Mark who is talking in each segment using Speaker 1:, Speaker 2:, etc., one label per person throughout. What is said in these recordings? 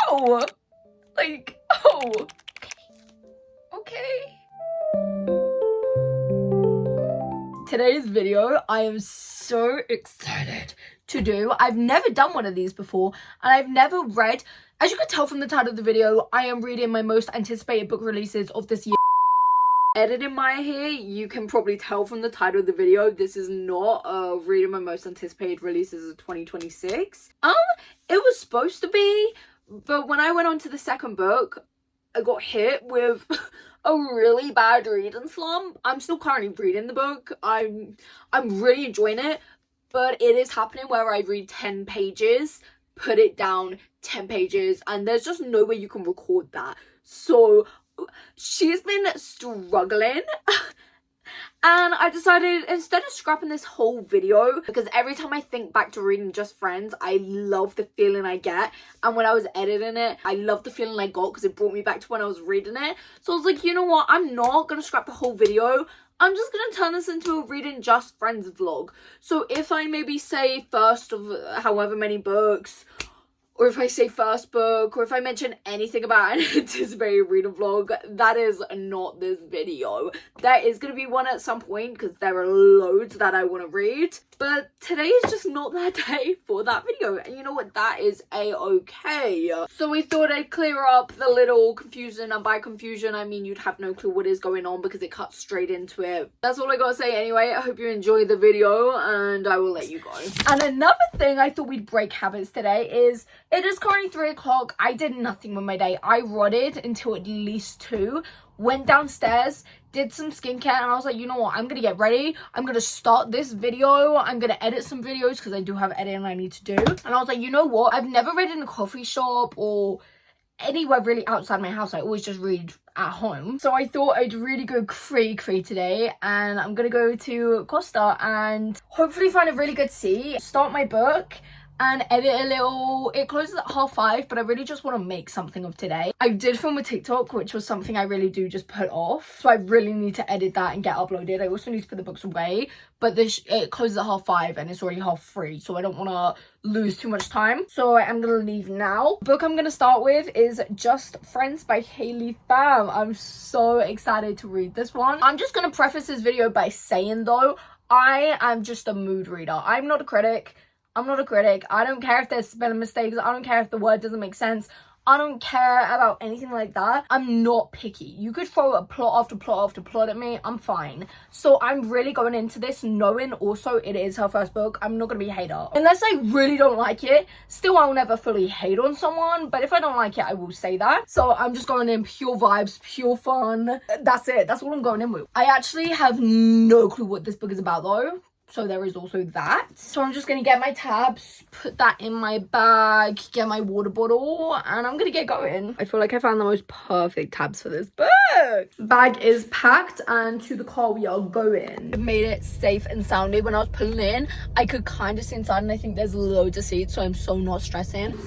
Speaker 1: ow! Like, oh. Okay. Today's video, I am so excited to do. I've never done one of these before, and I've never read, as you can tell from the title of the video, I am reading my most anticipated book releases of this year. Editing Maya here, you can probably tell from the title of the video, this is not reading my most anticipated releases of 2026. It was supposed to be, but when I went on to the second book, I got hit with a really bad reading slump. I'm still currently reading the book. I'm really enjoying it, but it is happening where I read 10 pages, put it down 10 pages, and there's just no way you can record that. So she's been struggling. And I decided, instead of scrapping this whole video, because every time I think back to reading Just Friends, I love the feeling I get. And when I was editing it, I love the feeling I got because it brought me back to when I was reading it. So I was like, you know what? I'm not going to scrap the whole video. I'm just going to turn this into a reading Just Friends vlog. So if I maybe say first of however many books, or if I say first book, or if I mention anything about an anticipated reader vlog, that is not this video. There is going to be one at some point because there are loads that I want to read. But today is just not that day for that video. And you know what? That is a-okay. So we thought I'd clear up the little confusion. And by confusion, I mean you'd have no clue what is going on because it cuts straight into it. That's all I gotta say anyway. I hope you enjoyed the video and I will let you go. And another thing I thought we'd break habits today is it is currently 3 o'clock. I did nothing with my day. I rodded until at least 2. Went downstairs, did some skincare, and I was like, you know what? I'm going to get ready. I'm going to start this video. I'm going to edit some videos because I do have editing I need to do. And I was like, you know what? I've never read in a coffee shop or anywhere really outside my house. I always just read at home. So I thought I'd really go cray today, and I'm going to go to Costa and hopefully find a really good seat, start my book, and edit a little. It closes at 5:30, but I really just want to make something of today. I did film a TikTok, which was something I really do just put off, so I really need to edit that and get uploaded. I also need to put the books away, but it closes at 5:30 and it's already 3:30, so I don't want to lose too much time, so I am gonna leave now. The book I'm gonna start with is Just Friends by Hayley Pham. I'm so excited to read this one. I'm just gonna preface this video by saying though, I am just a mood reader. I'm not a critic. I'm not a critic. I don't care if there's spelling mistakes. I don't care if the word doesn't make sense. I don't care about anything like that. I'm not picky. You could throw a plot after plot after plot at me. I'm fine. So I'm really going into this knowing also it is her first book. I'm not going to be a hater. Unless I really don't like it. Still, I'll never fully hate on someone. But if I don't like it, I will say that. So I'm just going in pure vibes, pure fun. That's it. That's all I'm going in with. I actually have no clue what this book is about though. So there is also that. So I'm just going to get my tabs, put that in my bag, get my water bottle, and I'm going to get going. I feel like I found the most perfect tabs for this book. Bag is packed and to the car we are going. I made it safe and soundly. When I was pulling in, I could kind of see inside and I think there's loads of seats, so I'm so not stressing.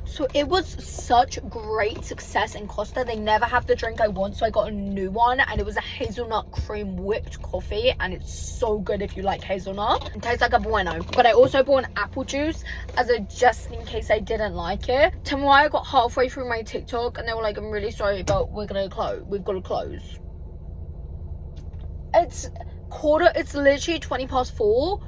Speaker 1: So it was such great success in Costa. They never have the drink I want, so I got a new one, and it was a hazelnut cream whipped coffee, and it's so good if you like hazelnut. It tastes like a bueno. But I also bought an apple juice as a just in case I didn't like it. Tell me why I got halfway through my TikTok and they were like, I'm really sorry, but we've got to close. It's literally 4:20,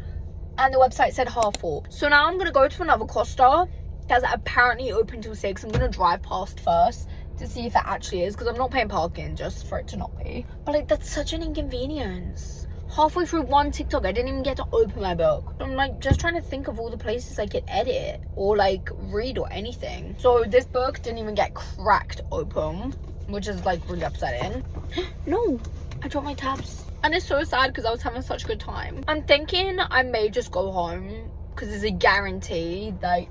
Speaker 1: and the website said 4:30. So now I'm gonna go to another Costa that's apparently open till 6. I'm gonna drive past first to see if it actually is, because I'm not paying parking just for it to not be. But like, that's such an inconvenience. Halfway through one TikTok, I didn't even get to open my book. I'm like just trying to think of all the places I could edit or like read or anything. So this book didn't even get cracked open, which is like really upsetting. No, I dropped my tabs. And it's so sad because I was having such a good time. I'm thinking I may just go home because there's a guarantee like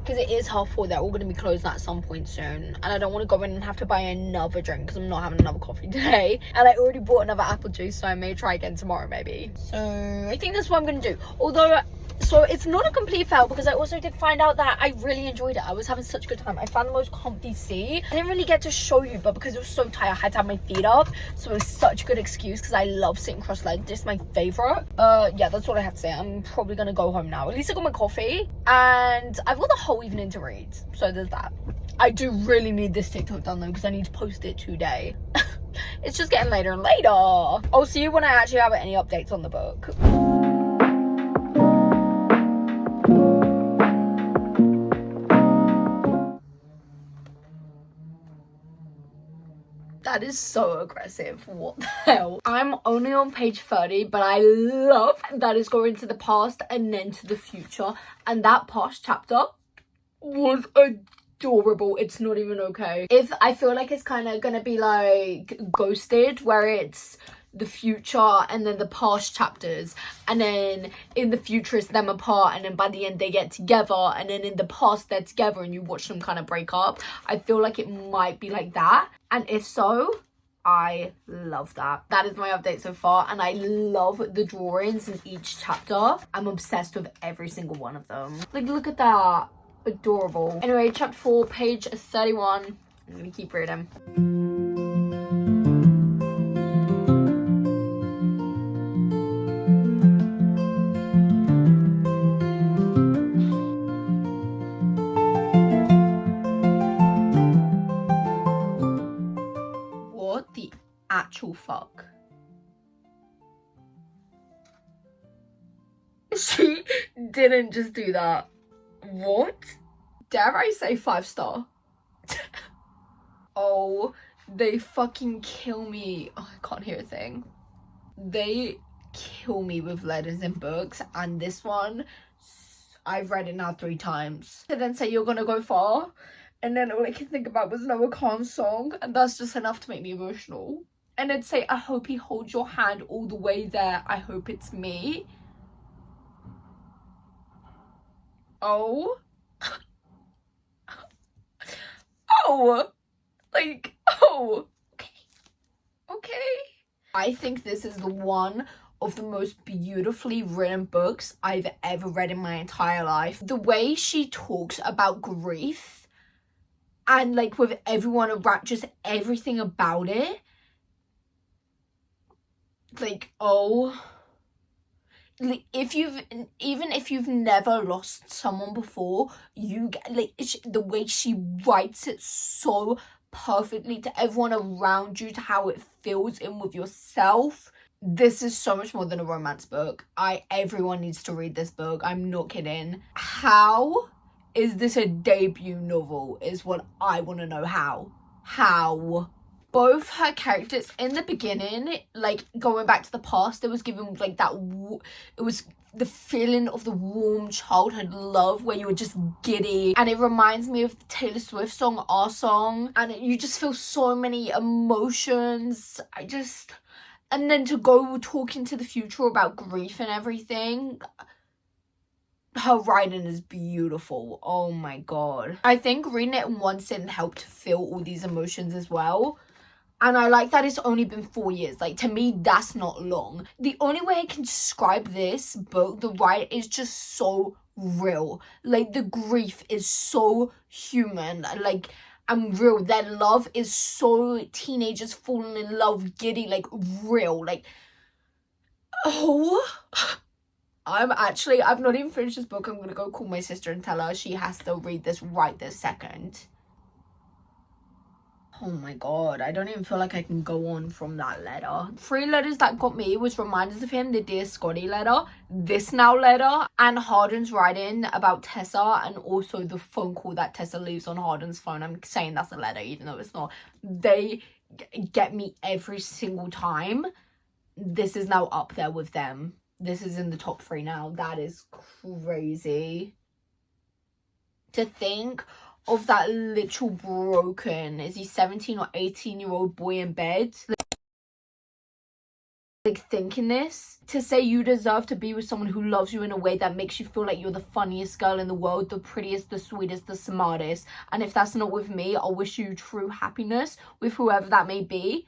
Speaker 1: because it is 4:30. They're all going to be closed at some point soon, and I don't want to go in and have to buy another drink because I'm not having another coffee today, and I already bought another apple juice, so I may try again tomorrow maybe. So I think that's what I'm going to do. Although, so it's not a complete fail because I also did find out that I really enjoyed it. I was having such a good time. I found the most comfy seat. I didn't really get to show you, but because it was so tight, I had to have my feet up, so it was such a good excuse because I love sitting cross-legged. This is my favorite. Yeah, that's all I have to say. I'm probably gonna go home now. At least I got my coffee and I've got the whole evening to read, so there's that. I do really need this TikTok done though because I need to post it today. It's just getting later and later. I'll see you when I actually have any updates on the book. That is so aggressive. What the hell? I'm only on page 30, but I love that it's going to the past and then to the future. And that past chapter was adorable. It's not even okay. If I feel like it's kind of gonna be like Ghosted, where it's the future and then the past chapters, and then in the future it's them apart, and then by the end they get together, and then in the past they're together and you watch them kind of break up. I feel like it might be like that, and if so, I love that. That is my update so far, and I love the drawings in each chapter. I'm obsessed with every single one of them. Like, look at that. Adorable. Anyway, chapter 4, page 31. I'm gonna keep reading. What the actual fuck? She didn't just do that. What? Dare I say 5-star? Oh, they fucking kill me. Oh, I can't hear a thing. They kill me with letters in books, and this one, I've read it now 3 times. And then say you're gonna go far, and then all I can think about was Noah Khan's song, and that's just enough to make me emotional. And then say, I hope he holds your hand all the way there. I hope it's me. Oh. Oh. Like, oh. Okay. I think this is the one of the most beautifully written books I've ever read in my entire life. The way she talks about grief and like with everyone around, just everything about it. Like, oh, like if you've never lost someone before, you get like the way she writes it so perfectly to everyone around you, to how it fills in with yourself. This is so much more than a romance book. Everyone needs to read this book. I'm not kidding. How is this a debut novel is what I want to know. How? Both her characters in the beginning, like going back to the past, it was given like that, it was the feeling of the warm childhood love where you were just giddy, and it reminds me of the Taylor Swift song Our Song, and you just feel so many emotions. And then to go talking to the future about grief and everything, her writing is beautiful. Oh my god. I think reading it in one sitting helped feel all these emotions as well. And I like that it's only been 4 years. Like, to me, that's not long. The only way I can describe this book, the writing is just so real. Like, the grief is so human. Like, and real. Their love is so teenagers falling in love, giddy, like, real. Like, oh. I've not even finished this book. I'm going to go call my sister and tell her she has to read this right this second. Oh my god, I don't even feel like I can go on from that letter. 3 letters that got me was reminders of him, the Dear Scotty letter, this now letter, and Harden's writing about Tessa, and also the phone call that Tessa leaves on Harden's phone. I'm saying that's a letter even though it's not. They get me every single time. This is now up there with them. This is in the top 3 now. That is crazy. To think of that literal broken, is he 17 or 18-year-old boy in bed? like thinking this, to say you deserve to be with someone who loves you in a way that makes you feel like you're the funniest girl in the world, the prettiest, the sweetest, the smartest. And if that's not with me, I'll wish you true happiness with whoever that may be.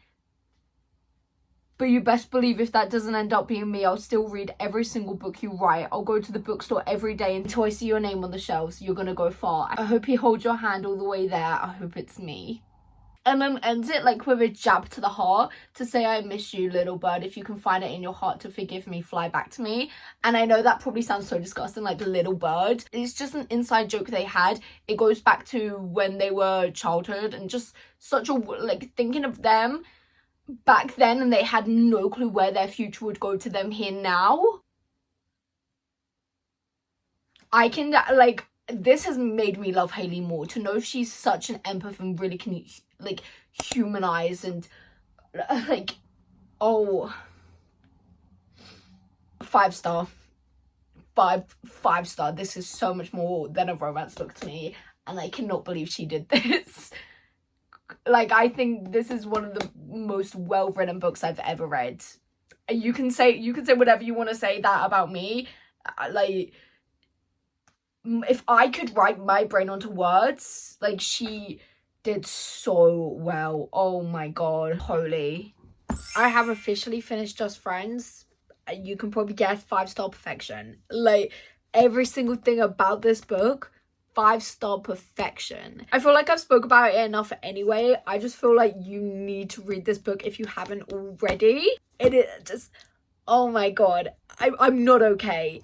Speaker 1: But you best believe if that doesn't end up being me, I'll still read every single book you write. I'll go to the bookstore every day until I see your name on the shelves. You're gonna go far. I hope he holds your hand all the way there. I hope it's me. And then ends it like with a jab to the heart to say, I miss you, little bird. If you can find it in your heart to forgive me, fly back to me. And I know that probably sounds so disgusting, like little bird. It's just an inside joke they had. It goes back to when they were childhood and just such a, like, thinking of them back then and they had no clue where their future would go to them here now. I can, like, this has made me love Hailey more, to know she's such an empath and really can, like, humanize and, like, oh, 5 star. 5 star. This is so much more than a romance book to me, and I cannot believe she did this. Like, I think this is one of the most well-written books I've ever read. You can say whatever you want to say that about me. Like, if I could write my brain onto words, like, she did so well. Oh my god, holy. I have officially finished Just Friends. You can probably guess 5 star perfection. Like, every single thing about this book, 5 star perfection. I feel like I've spoke about it enough anyway. I just feel like you need to read this book if you haven't already. It is just, oh my god, I'm not okay.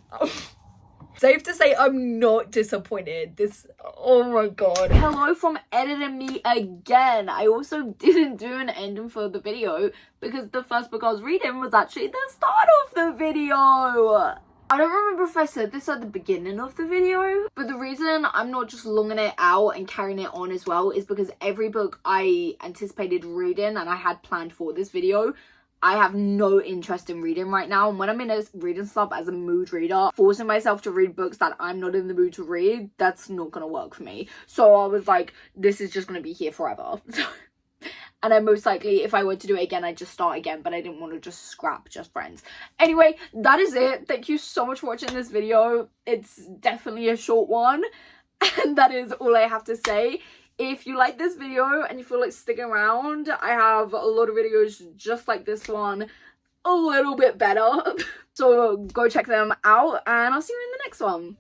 Speaker 1: Safe to say I'm not disappointed. This, oh my god. Hello from editing me again. I also didn't do an ending for the video because the first book I was reading was actually the start of the video. I don't remember if I said this at the beginning of the video, but the reason I'm not just longing it out and carrying it on as well is because every book I anticipated reading and I had planned for this video, I have no interest in reading right now. And when I'm in a reading slump as a mood reader, forcing myself to read books that I'm not in the mood to read, that's not gonna work for me. So I was like, this is just gonna be here forever. And I most likely, if I were to do it again, I'd just start again, but I didn't want to just scrap Just Friends. Anyway, that is it. Thank you so much for watching this video. It's definitely a short one, and that is all I have to say. If you like this video and you feel like sticking around, I have a lot of videos just like this one, a little bit better. So go check them out, and I'll see you in the next one.